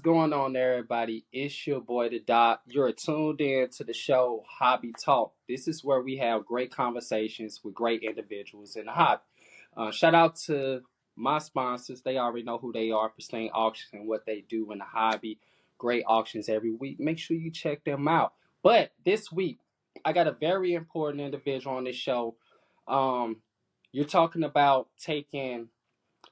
going on, everybody? It's your boy, the Doc. You're tuned in to the show Hobby Talk. This is where we have great conversations with great individuals in the hobby. Shout out to my sponsors. They already know who they are, Pristine Auctions, and what they do in the hobby. Great auctions every week. Make sure you check them out. But this week, I got a very important individual on this show. Um, you're talking about taking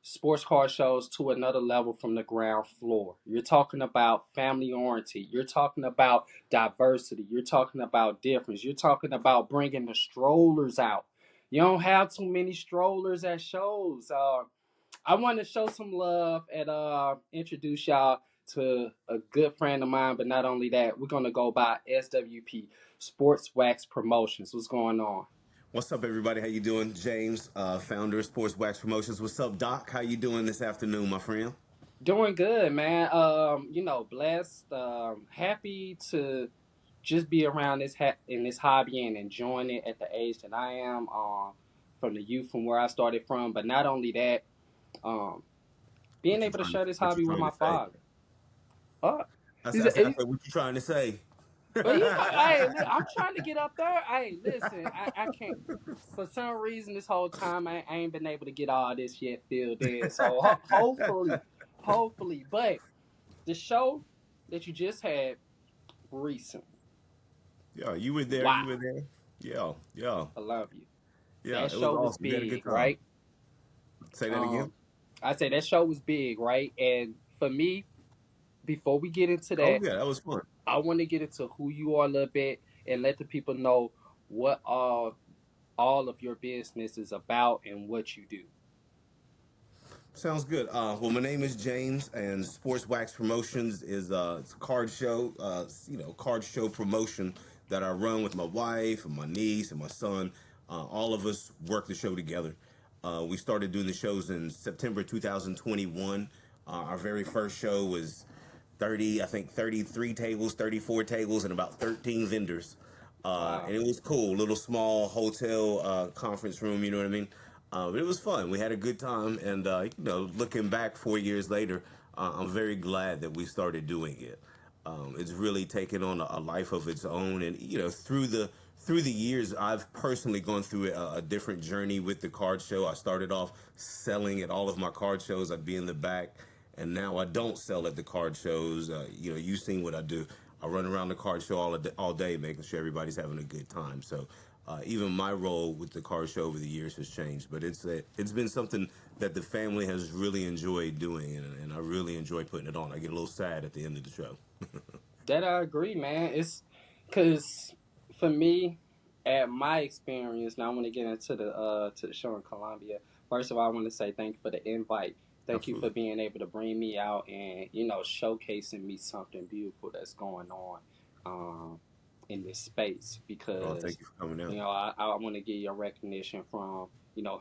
sports car shows to another level from the ground floor. You're talking about family oriented. You're talking about diversity. You're talking about difference. You're talking about bringing the strollers out. You don't have too many strollers at shows. I want to show some love and introduce y'all to a good friend of mine. But not only that, we're gonna go by SWP Sports Wax Promotions. What's going on? What's up, everybody? How you doing? James, founder of Sports Wax Promotions. What's up, Doc? How you doing this afternoon, my friend? Doing good, man. Blessed. Happy to just be around in this hobby and enjoying it at the age that I am. From the youth from where I started from, but not only that, um, being able to share this What you hobby with trying my to say? father. Uh, I he's said, a, he, what you trying to say? but he's like, hey, I'm trying to get up there. Hey, listen, I can't. For some reason, this whole time I ain't been able to get all this yet filled in. So hopefully, but the show that you just had recently. Yeah, you were there. You Wow, were there. Yeah, yeah, I love you. yeah. That It was show was awesome. We had a good big, time. right? Say that again. Um, I say that show was big, right? And for me, before we get into Oh that, yeah, that was fun. I want to get into who you are a little bit and let the people know what all of your business is about and what you do. Sounds good. Well, my name is James, and Sports Wax Promotions is it's a card show, card show promotion that I run with my wife and my niece and my son. All of us work the show together. We started doing the shows in September 2021. Our very first show was 30, I think 33 tables, 34 tables, and about 13 vendors. And Wow. it was cool, little small hotel conference room, you know what I mean? But it was fun. We had a good time, and looking back 4 years later, I'm very glad that we started doing it. It's really taken on a life of its own, and through the years, I've personally gone through a different journey with the card show. I started off selling at all of my card shows. I'd be in the back, and now I don't sell at the card shows. You've seen what I do. I run around the card show all day, making sure everybody's having a good time. So even my role with the card show over the years has changed, but it's been something that the family has really enjoyed doing, and I really enjoy putting it on. I get a little sad at the end of the show. That I agree, man. It's because for me, at my experience, now I want to get into the show in Colombia. First of all, I want to say thank you for the invite. Thank you for Absolutely. being able to bring me out and showcasing me something beautiful that's going on um, in this space Oh, because thank you for coming out. I want to give you a recognition from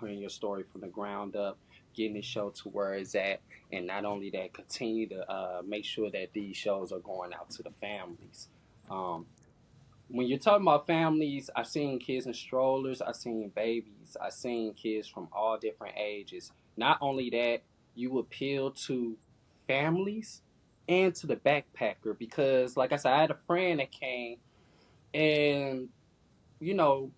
hearing your story from the ground up, getting the show to where it's at, and not only that, continue to make sure that these shows are going out to the families. Um, when you're talking about families, I've seen kids in strollers, I've seen babies, I've seen kids from all different ages. Not only that, you appeal to families and to the backpacker because, like I said, I had a friend that came and you know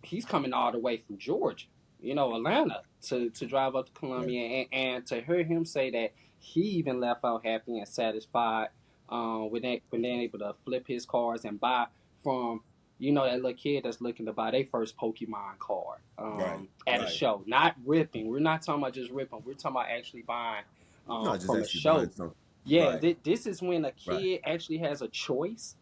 he's coming all the way from Georgia, Atlanta, to drive up to Right. Columbia, and to hear him say that he even left out happy and satisfied when they're able to flip his cars and buy from that little kid that's looking to buy their first Pokemon card Right. at a Right. show, not ripping. We're not talking about just ripping. We're talking about actually buying No, just from a actually buying show. something. Yeah, Right. this is when a Right. kid actually has a choice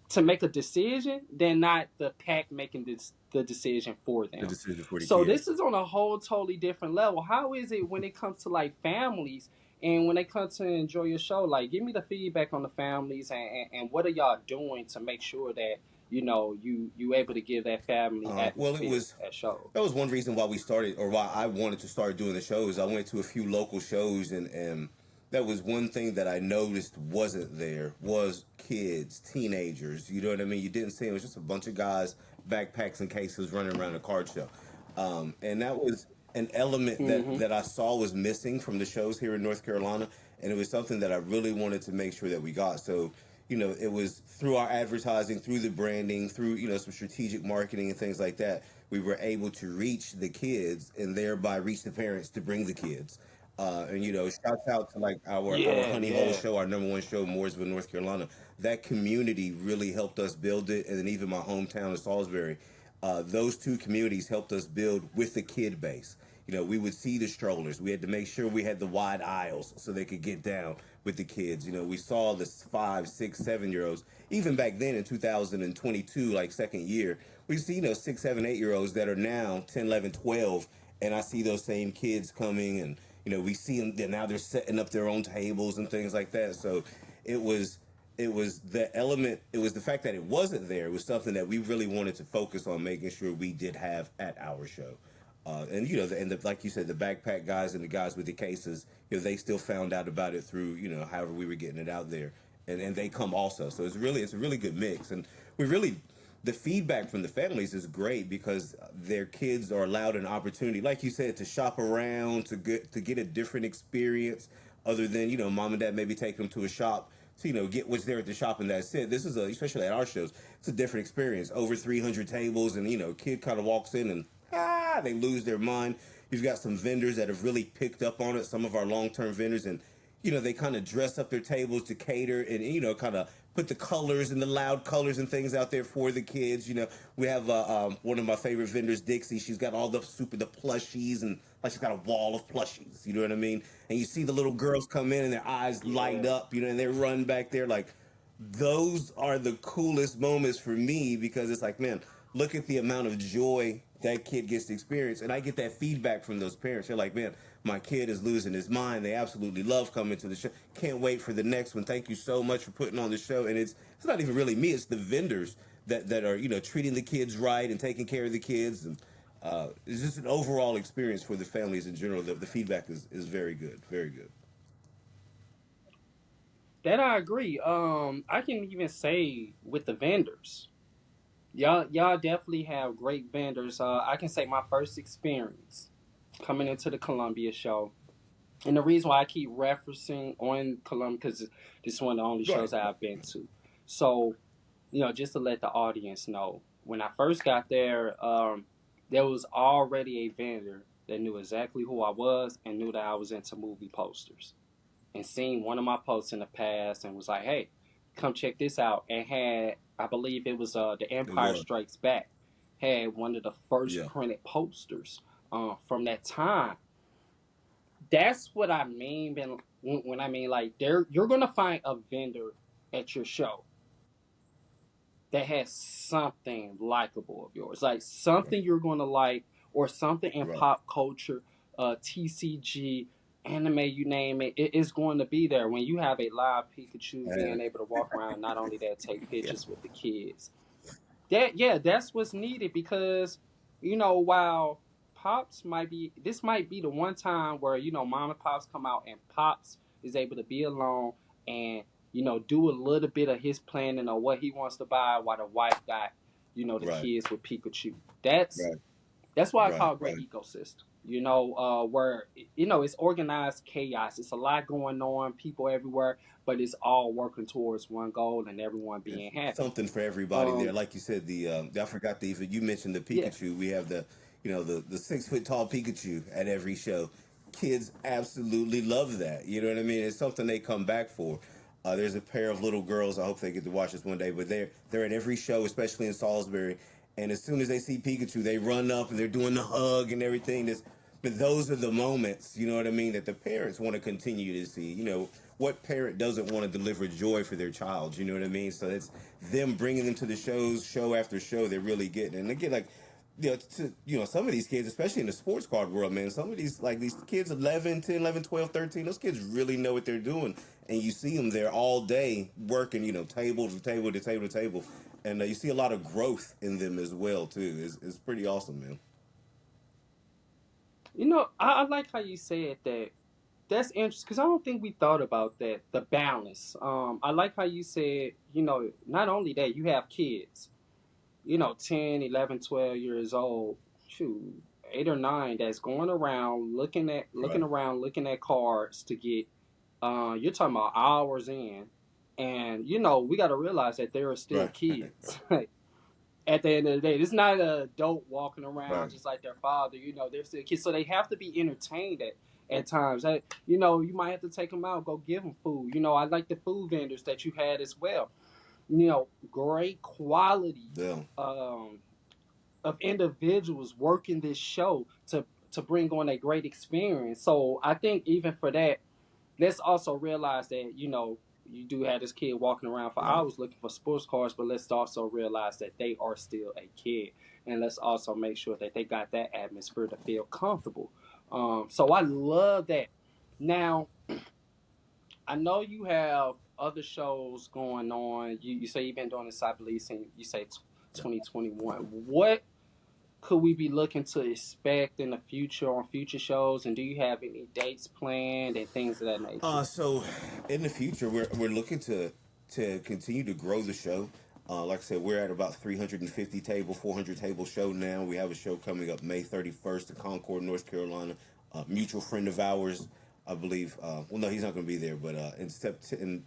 to make a decision than not the pack making the decision for The them. decision for the So kid. this is on a whole totally different level. How is it when it comes to like families and when they come to enjoy your show? Like, give me the feedback on the families and what are y'all doing to make sure that you able to give that family Well, it atmosphere was at shows. that was one reason why we started, or why I wanted to start doing the shows. I went to a few local shows, and that was one thing that I noticed wasn't there was kids, teenagers. You know what I mean? You didn't see it was just a bunch of guys, backpacks and cases running around a card show, and that was an element that Mm-hmm. I saw was missing from the shows here in North Carolina. and it was something that I really wanted to make sure that we got. So, it was through our advertising, through the branding, through some strategic marketing and things like that. We were able to reach the kids and thereby reach the parents to bring the kids. And shouts out to like our Yeah, Honey Hole yeah, show, our number one show, Mooresville, North Carolina. That community really helped us build it, and then even my hometown of Salisbury, those two communities helped us build with the kid base. We would see the strollers. We had to make sure we had the wide aisles so they could get down with the kids. We saw the 5, 6, 7 year olds. Even back then in 2022, like second year, we see 6, 7, 8 year olds that are now 10, 11, 12, and I see those same kids coming, and we see them. Now they're setting up their own tables and things like that. So it was the element. It was the fact that it wasn't there. It was something that we really wanted to focus on making sure we did have at our show. And like you said, the backpack guys and the guys with the cases, they still found out about it through however we were getting it out there, and they come also. So it's a really good mix, and we really the feedback from the families is great because their kids are allowed an opportunity, like you said, to shop around, to get a different experience other than mom and dad maybe take them to a shop to get what's there at the shop, and that's it. This is especially at our shows, it's a different experience. Over 300 tables, and kid kind of walks in and they lose their mind. You've got some vendors that have really picked up on it. Some of our long-term vendors, and they kind of dress up their tables to cater, and kind of put the colors and the loud colors and things out there for the kids. We have one of my favorite vendors, Dixie. She's got all the plushies, and like she's got a wall of plushies. You know what I mean? And you see the little girls come in and their eyes light yeah. up. And they run back there like those are the coolest moments for me because it's like, man, look at the amount of joy that kid gets to experience. And I get that feedback from those parents. They're like, man, my kid is losing his mind. They absolutely love coming to the show. Can't wait for the next one. Thank you so much for putting on the show. And it's not even really me, it's the vendors that are, treating the kids right and taking care of the kids. And it's just an overall experience for the families in general. The feedback is very good. Very good. That I agree. I can even say with the vendors, y'all definitely have great vendors. I can say my first experience coming into the Columbia show, and the reason why I keep referencing on Columbia because this is one of the only Right, shows that I've been to. So just to let the audience know, when I first got there, there was already a vendor that knew exactly who I was and knew that I was into movie posters and seen one of my posts in the past and was like, "Hey, come check this out." And had, I believe it was The it Empire was. Strikes Back, had one of the first Yeah, printed posters from that time. That's what I mean when I mean like you're gonna find a vendor at your show that has something likable of yours, like right, something you're gonna like, or something in right. pop culture, TCG, anime, you name it, it is going to be there. When you have a live Pikachu being And, able to walk around, not only that, take yeah, pictures with the kids. Yeah, that's what's needed because while pops might be, this might be the one time where mom and pops come out and pops is able to be alone and do a little bit of his planning on what he wants to buy while the wife got the right, kids with Pikachu. That's right, that's why I right, call it great right. ecosystem. Where it's organized chaos. It's a lot going on, people everywhere, but it's all working towards one goal and everyone Yeah, being happy. something for everybody there. Um, Like you said, the I forgot the you mentioned the yeah. Pikachu. We have the 6 foot tall Pikachu at every show. Kids absolutely love that. You know what I mean? It's something they come back for. There's a pair of little girls. I hope they get to watch this one day. But they're at every show, especially in Salisbury. And as soon as they see Pikachu, they run up and they're doing the hug and everything. But those are the moments, you know what I mean, that the parents want to continue to see. What parent doesn't want to deliver joy for their child? You know what I mean? So it's them bringing them to the shows, show after show. They're really getting, and again, like some of these kids, especially in the sports card world, man. Some of these kids, 11, 10, 11, 12, 13. Those kids really know what they're doing, and you see them there all day working. Table to table to table to table, and you see a lot of growth in them as well too. It's pretty awesome, man. I like how you said that. That's interesting because I don't think we thought about that. The balance. I like how you said, not only that, you have kids, 10, 11, 12 years old, shoot, 8 or 9 that's going around looking Right, around, looking at cards to get, You're talking about hours in, and we got to realize that they are still Right. kids. At the end of the day, it's not an adult walking around Right. just like their father. They're still kids, so they have to be entertained at times. You might have to take them out, go give them food. I like the food vendors that you had as well. Great quality Yeah. um, of individuals working this show to bring on a great experience. So I think even for that, let's also realize that you do have this kid walking around for Right. hours looking for sports cars, but let's also realize that they are still a kid, and let's also make sure that they got that atmosphere to feel comfortable. So I love that. Now I know you have other shows going on. You say you've been doing this, I believe, since you say 2021. What could we be looking to expect in the future on future shows? And do you have any dates planned and things of that nature? So in the future, we're looking to continue to grow the show. Like I said, we're at about 350 table, 400 table show now. We have a show coming up May 31st in Concord, North Carolina. Mutual friend of ours, I believe. Well, no, he's not going to be there, but in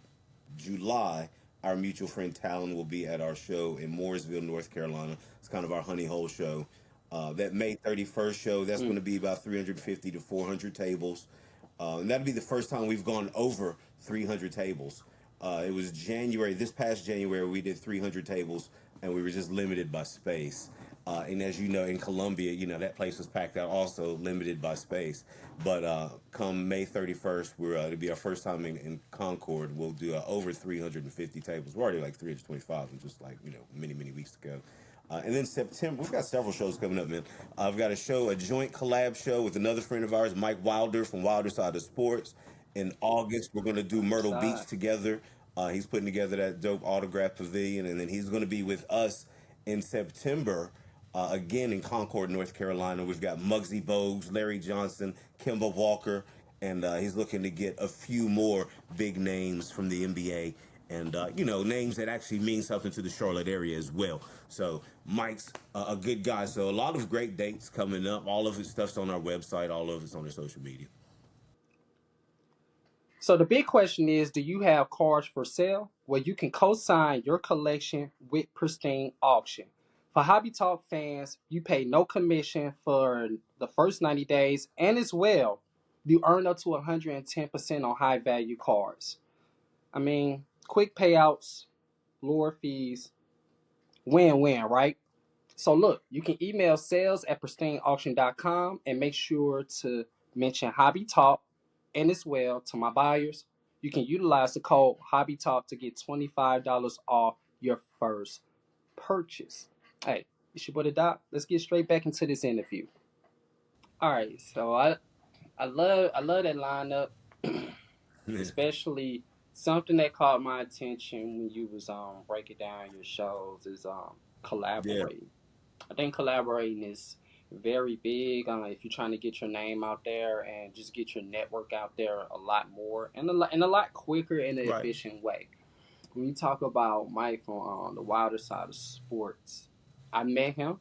July, our mutual friend Talon will be at our show in Mooresville, North Carolina. It's kind of our honey hole show. That May 31st show, that's going Mm. to be about 350 to 400 tables. And that'll be the first time we've gone over 300 tables. It was January, this past January, we did 300 tables, and we were just limited by space. And as you know, in Columbia, that place was packed out, also limited by space. But come May 31st, it'll be our first time in Concord. We'll do over 350 tables. We're already like 325 in just like, many, many weeks to go. And then September, we've got several shows coming up, man. I've got a joint collab show with another friend of ours, Mike Wilder from Wilder Side of Sports. In August, we're going to do Yes, Myrtle Beach sir. together. He's putting together that dope autograph pavilion, and then he's going to be with us in September. Again in Concord, North Carolina, we've got Muggsy Bogues, Larry Johnson, Kemba Walker, and he's looking to get a few more big names from the NBA and names that actually mean something to the Charlotte area as well. So Mike's a good guy. So a lot of great dates coming up. All of his stuff's on our website. All of it's on our social media. So the big question is, do you have cards for sale where you can co-sign your collection with Pristine Auction? For Hobby Talk fans, you pay no commission for the first 90 days, and as well, you earn up to 110% on high value cards. I mean, quick payouts, lower fees, win-win, right? So look, you can email sales at pristineauction.com and make sure to mention Hobby Talk, and as well to my buyers, you can utilize the code Hobby Talk to get $25 off your first purchase. Hey, it's your boy the Doc. Let's get straight back into this interview. All right, so I love that lineup, especially something that caught my attention when you was breaking down your shows is Yeah, collaborating. I think collaborating is very big. If you're trying to get your name out there and just get your network out there a lot more and a lot quicker in an right. efficient way. When you talk about Mike from the wilder side of sports, I met him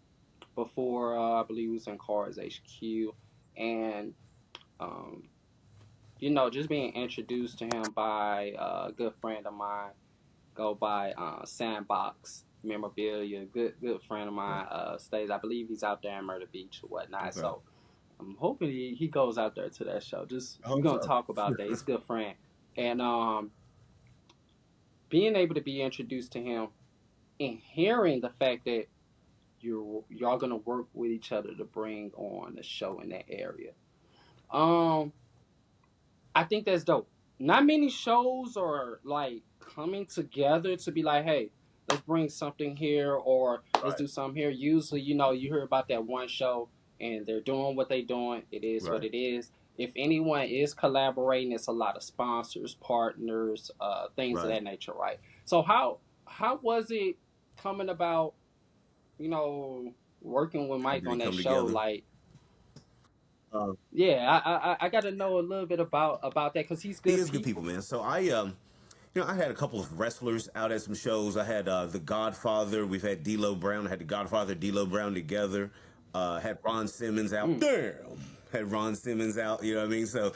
before. I believe he was in Cars HQ, and um, just being introduced to him by a good friend of mine go by Sandbox Memorabilia. Good friend of Yeah. mine stays. I believe he's out there in Myrtle Beach or whatnot. Okay. So I'm hoping he goes out there to that show. Just I we're hope gonna so. talk about that. He's a good friend, and being able to be introduced to him and hearing the fact that y'all gonna work with each other to bring on a show in that area. Um, I think that's dope. Not many shows are like coming together to be like, hey, let's bring something here or let's Right. do something here. Usually, you hear about that one show and they're doing what they're doing. It is what Right. it is. If anyone is collaborating, it's a lot of sponsors, partners, things of Right. that nature, right? So how was it coming about, you know, working with How Mike did on it that come show? together? Like, Uh, yeah, I got to know a little bit about that because he's he good is good people, people. man. So I had a couple of wrestlers out at some shows. I had the Godfather. We've had D'Lo Brown. I had the Godfather, D'Lo Brown together. Had Ron Simmons out. Mm. Damn. had Ron Simmons out. You know what I mean? So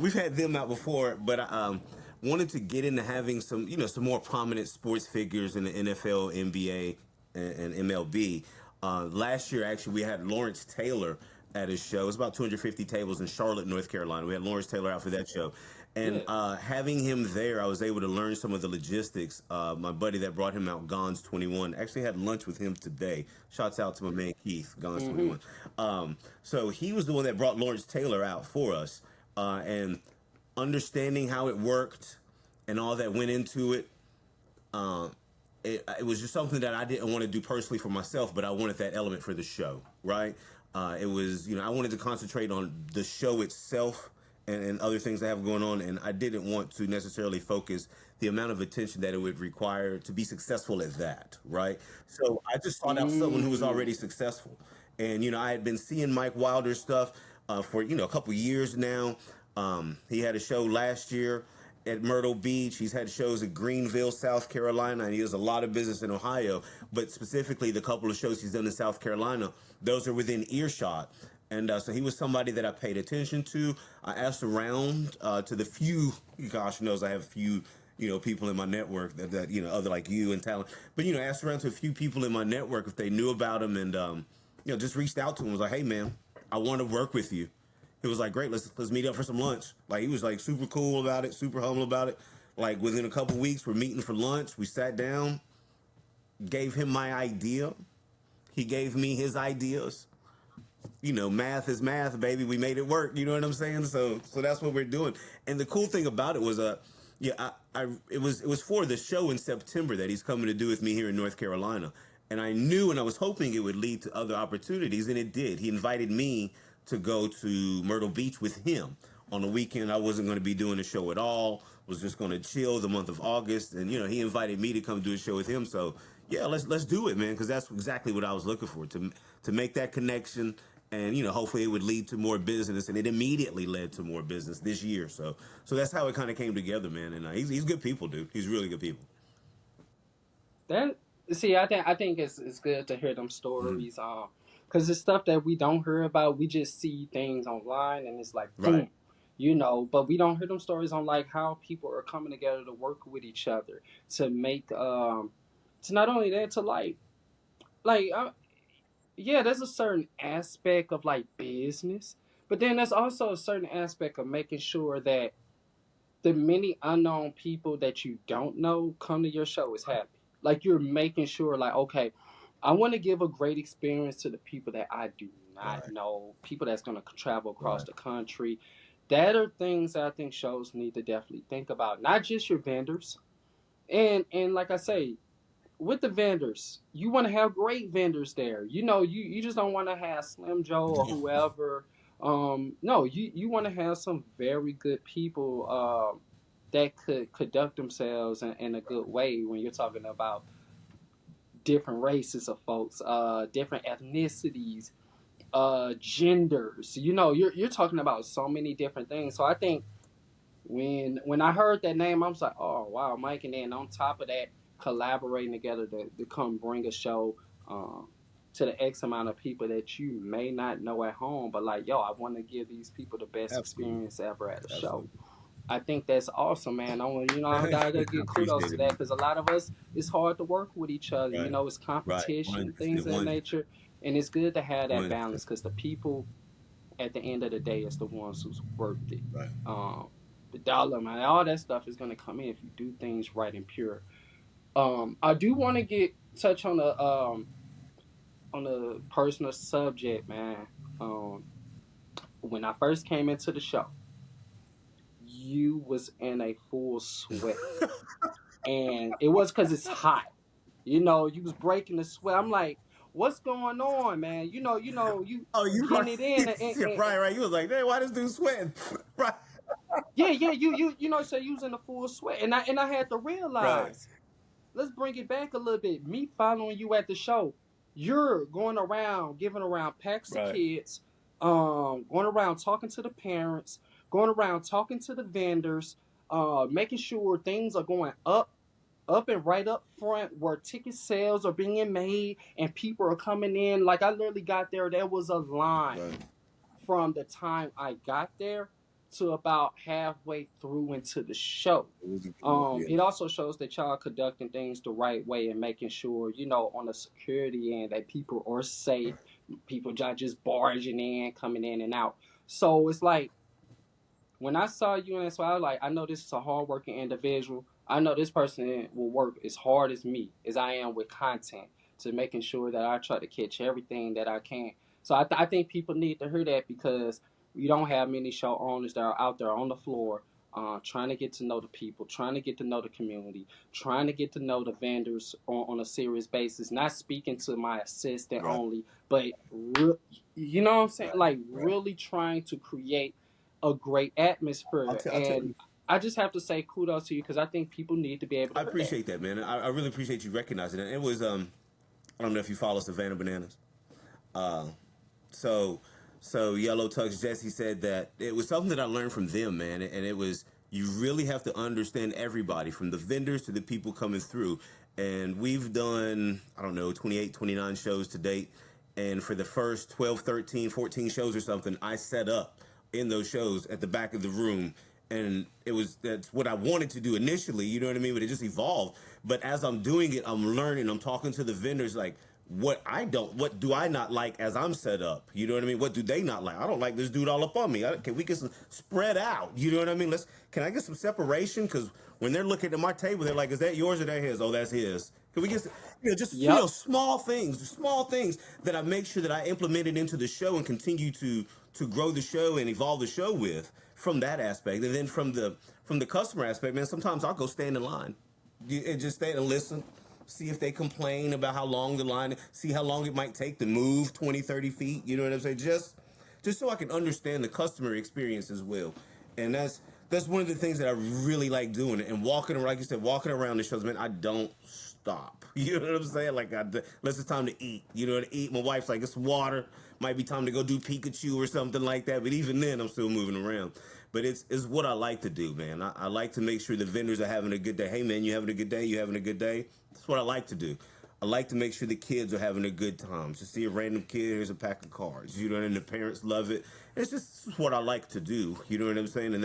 we've had them out before, but I wanted to get into having some, some more prominent sports figures in the NFL, NBA, and MLB. Last year, actually, we had Lawrence Taylor at his show. It was about 250 tables in Charlotte, North Carolina. We had Lawrence Taylor out for that show. And Yeah. having him there, I was able to learn some of the logistics. My buddy that brought him out, Gons 21, actually had lunch with him today. Shouts out to my man Keith, Gons Mm-hmm. 21. So he was the one that brought Lawrence Taylor out for us. And understanding how it worked and all that went into it, um, it was just something that I didn't want to do personally for myself, but I wanted that element for the show, right? It was, I wanted to concentrate on the show itself and other things I have going on, and I didn't want to necessarily focus the amount of attention that it would require to be successful at that, right? So I just sought out someone who was Mm. already successful, and I had been seeing Mike Wilder's stuff for a couple years now. He had a show last year at Myrtle Beach. He's had shows in Greenville, South Carolina, and he does a lot of business in Ohio. But specifically, the couple of shows he's done in South Carolina, those are within earshot. And so he was somebody that I paid attention to. I asked around to the few, gosh knows I have few, people in my network that other like you and talent. But, asked around to a few people in my network if they knew about him and, just reached out to him. Was like, hey, man, I want to work with you. He was like, great, let's meet up for some lunch. Like he was like super cool about it, super humble about it. Like within a couple weeks, we're meeting for lunch. We sat down, gave him my idea. He gave me his ideas. Math is math, baby. We made it work. You know what I'm saying? So that's what we're doing. And the cool thing about it was, yeah, it was for the show in September that he's coming to do with me here in North Carolina. And I knew and I was hoping it would lead to other opportunities, and it did. He invited me to go to Myrtle Beach with him on the weekend. I wasn't going to be doing a show at all. Was just going to chill the month of August, and he invited me to come do a show with him. So yeah, let's do it, man, because that's exactly what I was looking for, to make that connection, and hopefully it would lead to more business, and it immediately led to more business this year. So that's how it kind of came together, man. And he's good people, dude. He's really good people. That see, I think it's good to hear them Mhm. stories. Because it's stuff that we don't hear about. We just see things online, and it's like Right, boom, But we don't hear them stories on like how people are coming together to work with each other to make to not only that to like yeah, there's a certain aspect of like business, but then there's also a certain aspect of making sure that the many unknown people that you don't know come to your show is happy. Like you're making sure, like, okay, I want to give a great experience to the people that I do not right, know, people that's going to travel across right. the country. That are things that I think shows need to definitely think about. Not just your vendors, and like I say, with the vendors, you want to have great vendors there. You just don't want to have Slim Joe or whoever. No, you want to have some very good people that could conduct themselves in a good way when you're talking about different races of folks, different ethnicities, genders. You're talking about so many different things. So I think when I heard that name, I was like, oh wow, Mike, and then on top of that, collaborating together to come bring a show to the X amount of people that you may not know at home, but like, yo, I want to give these people the best Absolutely, experience ever at a show. absolutely. I think that's awesome, man. I want I I gotta give kudos appreciate to it, that man. because a lot of us it's hard to work with each other. Right, It's right. competition, things 100%, of that 100%, nature, and it's good to have that 100%. balance because the people at the end of the day is the ones who's worth it. Right. Um, the dollar, man, all that stuff is gonna come in if you do things right and pure. I do want to get touch on the personal subject, man. Um, when I first came into the show, you was in a full sweat, and it was because it's hot. You was breaking the sweat. I'm like, what's going on, man? You Oh, you are. getting it in, Yeah, right, right. You was like, hey, why this dude sweating? Right, yeah. So you was in a full sweat, and I had to right, realize. Let's bring it back a little bit. Me following you at the show, you're going around giving around packs of right, kids, going around talking to the parents, going around talking to the vendors, making sure things are going up and right up front where ticket sales are being made and people are coming in. Like I literally got there was a line right. from the time I got there to about halfway through into the show. It was a good one, yeah. It also shows that y'all conducting things the right way and making sure, on the security end that people are safe, people not just barging in, coming in and out. So it's like when I saw you in this, so I was like, I know this is a hardworking individual. I know this person will work as hard as me as I am with content to making sure that I try to catch everything that I can. So I think people need to hear that because we don't have many show owners that are out there on the floor trying to get to know the people, trying to get to know the community, trying to get to know the vendors on a serious basis, not speaking to my assistant Right, only, but you know what I'm saying? right, Like right. really trying to create a great I'll, atmosphere. I'll tell And you. I just have to say kudos to you because I think people need to be able to I hear that. appreciate that, man. I really appreciate you recognizing it. It was I don't know if you follow Savannah Bananas. Uh, so Yellow Tux Jesse said that it was something that I learned from them, man, and it was you really have to understand everybody from the vendors to the people coming through. And we've done, I don't know, 28, 29 shows to date. And for the first 12, 13, 14 shows or something, I set up in those shows at the back of the room. And that's what I wanted to do initially, you know what I mean? But it just evolved. But as I'm doing it, I'm learning, I'm talking to the vendors like, what do I not like as I'm set up? You know what I mean? What do they not like? I don't like this dude all up on me. Can we get some spread out? You know what I mean? Can I get some separation? Because when they're looking at my table, they're like, is that yours or that his? Oh, that's his. Can we get just Yep. small things that I make sure that I implemented into the show and continue to grow the show and evolve the show with from that aspect. And then from the customer aspect, man, sometimes I'll go stand in line and just stand and listen, see if they complain about how long the line, see how long it might take to move 20, 30 feet. You know what I'm saying? Just so I can understand the customer experience as well. And that's one of the things that I really like doing. And walking around, like you said, walking around the shows, man, I don't stop. You know what I'm saying? Like, unless it's time to eat. You know, to eat. My wife's like, it's water. Might be time to go do Pikachu or something like that. But even then, I'm still moving around. But it's what I like to do, man. I like to make sure the vendors are having a good day. Hey, man, you having a good day? You having a good day? That's what I like to do. I like to make sure the kids are having a good time. Just see a random kid, here's a pack of cards. You know, and the parents love it. It's just what I like to do. You know what I'm saying? And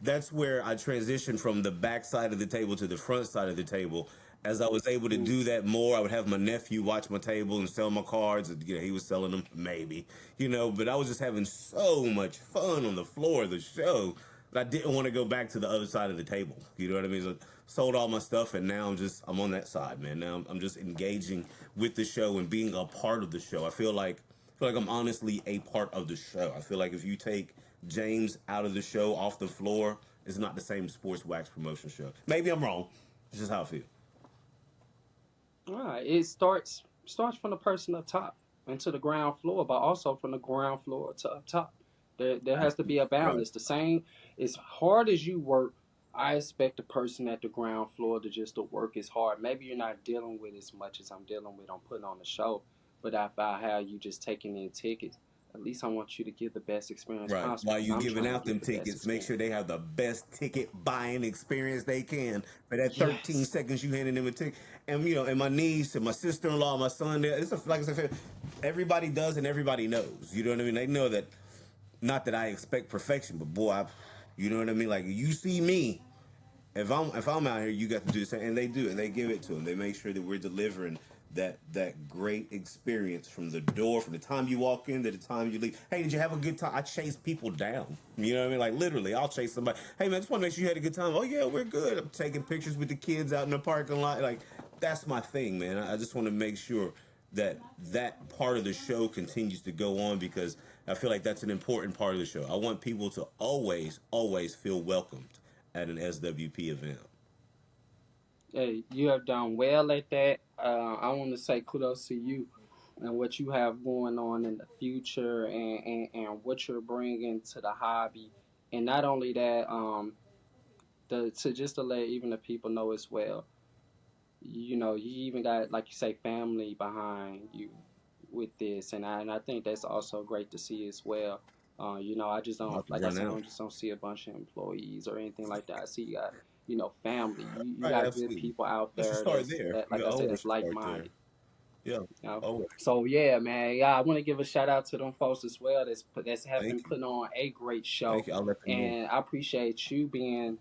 that's where I transitioned from the back side of the table to the front side of the table. As I was able to Mm. do that more, I would have my nephew watch my table and sell my cards. He was selling them, maybe, but I was just having so much fun on the floor of the show that I didn't want to go back to the other side of the table. You know what I mean? So sold all my stuff, and now I'm on that side, man. Now I'm just engaging with the show and being a part of the show. I feel like I'm honestly a part of the show. I feel like if you take James out of the show, off the floor, it's not the same sports wax promotion show. Maybe I'm wrong. It's just how I feel. All right. It starts from the person up top and to the ground floor, but also from the ground floor to up top. There has to be a Right. balance. The same as hard as you work, I expect the person at the ground floor to work as hard. Maybe you're not dealing with as much as I'm dealing with on putting on the show, but if I have you just taking in tickets, at least I want you to give the best experience Right. possible While because you I'm giving trying to out give them the best tickets, make experience. sure they have the best ticket buying experience they can. For that 13 Yes. seconds you handing them a ticket. And my niece and my sister-in-law, my son, like I said, everybody does and everybody knows. You know what I mean? They know that, not that I expect perfection, but boy, you know what I mean? Like, you see me, if I'm out here, you got to do the same, and they do, and they give it to them. They make sure that we're delivering that great experience from the door, from the time you walk in to the time you leave. Hey, did you have a good time? I chase people down. You know what I mean? Like, literally, I'll chase somebody. Hey, man, just want to make sure you had a good time. Oh yeah, we're good. I'm taking pictures with the kids out in the parking lot. Like, that's my thing, man. I just want to make sure that part of the show continues to go on because I feel like that's an important part of the show. I want people to always feel welcomed at an SWP event. Hey, you have done well at that. I want to say kudos to you and what you have going on in the future and what you're bringing to the hobby. And not only that, to let even the people know as well. You even got, like you say, family behind you with this, and I think that's also great to see as well. I just don't, About to like I run said, I out. don't just don't see a bunch of employees or anything like that. I see you got, family. You Right, got good absolutely. people out We should there start there. that, We like I said, always that's should like start there. minded. Yeah. You know? Oh, So yeah, man. Yeah, I want to give a shout out to them folks as well. That's have been thank you. putting on a great Thank show, you. I'll let them know. and I appreciate you being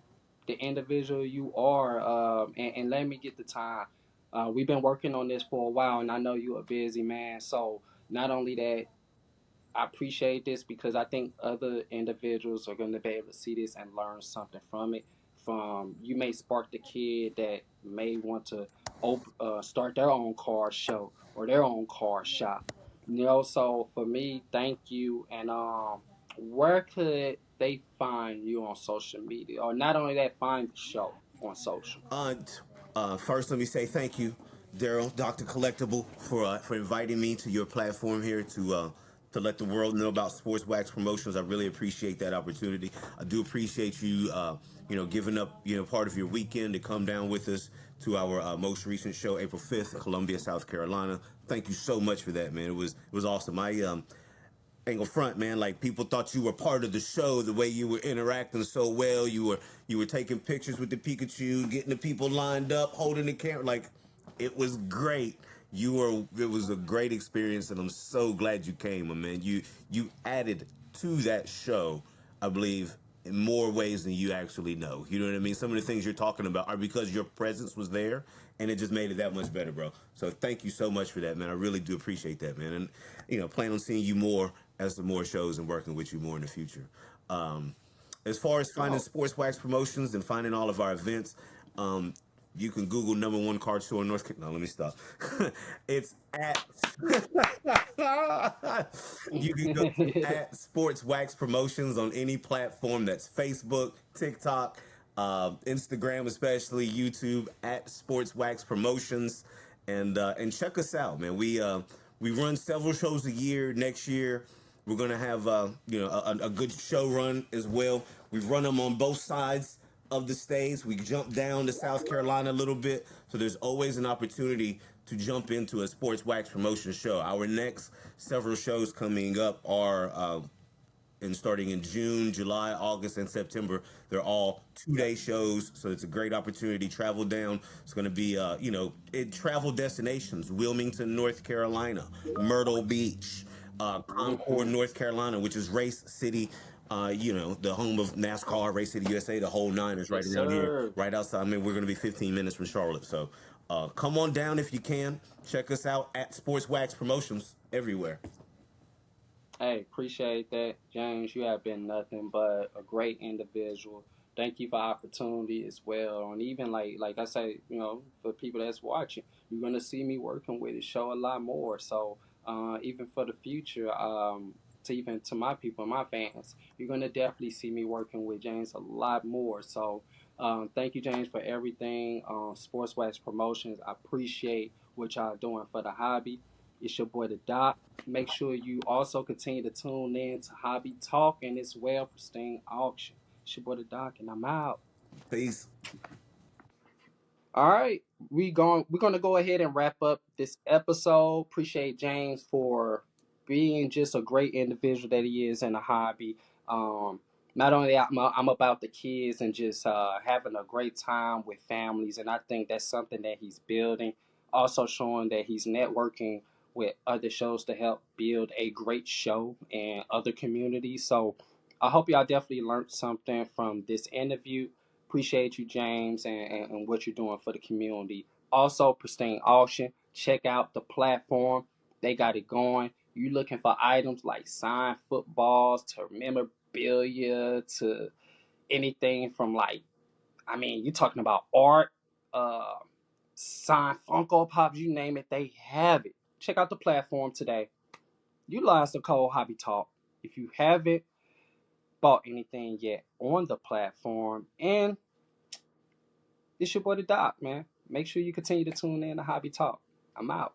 the individual you are. And let me get the time. We've been working on this for a while, and I know you're a busy man. So not only that, I appreciate this because I think other individuals are going to be able to see this and learn something from it. From you may spark the kid that may want to start their own car show or their own car shop. You know, so for me, thank you. And where could they find you on social media, or not only that, find the show on social? Uh, First, let me say thank you, Daryl, Doctor Collectible, for inviting me to your platform here to let the world know about Sports Wax Promotions. I really appreciate that opportunity. I do appreciate you, giving up, part of your weekend to come down with us to our most recent show, April 5th, Columbia, South Carolina. Thank you so much for that, man. It was awesome. I ain't gonna front, man. Like people thought you were part of the show. The way you were interacting so well, you were taking pictures with the Pikachu, getting the people lined up, holding the camera. Like it was great. It was a great experience, and I'm so glad you came, my man. You added to that show, I believe, in more ways than you actually know. You know what I mean? Some of the things you're talking about are because your presence was there, and it just made it that much better, bro. So thank you so much for that, man. I really do appreciate that, man. And plan on seeing you more as the more shows and working with you more in the future. Um, as far as finding Oh, Sports Wax Promotions and finding all of our events, um, you can Google number one card show in North Carolina. No, let me stop. It's at you can go to at Sports Wax Promotions on any platform. That's Facebook, TikTok, Instagram, especially YouTube at Sports Wax Promotions, and check us out, man. We run several shows a year. Next year, we're gonna have a good show run as well. We run them on both sides of the stage. We jump down to South Carolina a little bit, so there's always an opportunity to jump into a Sports Wax Promotion show. Our next several shows coming up are and starting in June, July, August, and September. They're all 2 day shows, so it's a great opportunity. Travel down. It's going to be, travel destinations: Wilmington, North Carolina, Myrtle Beach, Concord, mhm. North Carolina, which is Race City. The home of NASCAR, Race City USA. The whole nine is right Yes, around here, sir. right outside. I mean, we're going to be 15 minutes from Charlotte, so come on down if you can. Check us out at Sports Wax Promotions everywhere. Hey, appreciate that, James. You have been nothing but a great individual. Thank you for opportunity as well. And even like I say, for people that's watching, you're gonna see me working with it, show a lot more. So even for the future, to even to my people, my fans, you're gonna definitely see me working with James a lot more. So thank you, James, for everything. Sports Wax Promotions. I appreciate what y'all doing for the hobby. It's your boy the Doc. Make sure you also continue to tune in to Hobby Talk and as well Pristine Auction. It's your boy the Doc, and I'm out. Peace. All right, we're gonna go ahead and wrap up this episode. Appreciate James for being just a great individual that he is in a hobby. Um, Not only I'm about the kids and just having a great time with families, and I think that's something that he's building. Also showing that he's networking with other shows to help build a great show in other communities. So I hope y'all definitely learned something from this interview. Appreciate you, James, and what you're doing for the community. Also, Pristine Auction. Check out the platform. They got it going. You looking for items like signed footballs to memorabilia to anything from you're talking about art, uh, signed Funko Pops, you name it, they have it. Check out the platform today. Utilize the code Hobby Talk. If you haven't bought anything yet on the platform, and it's your boy the Doc, man. Make sure you continue to tune in to Hobby Talk. I'm out.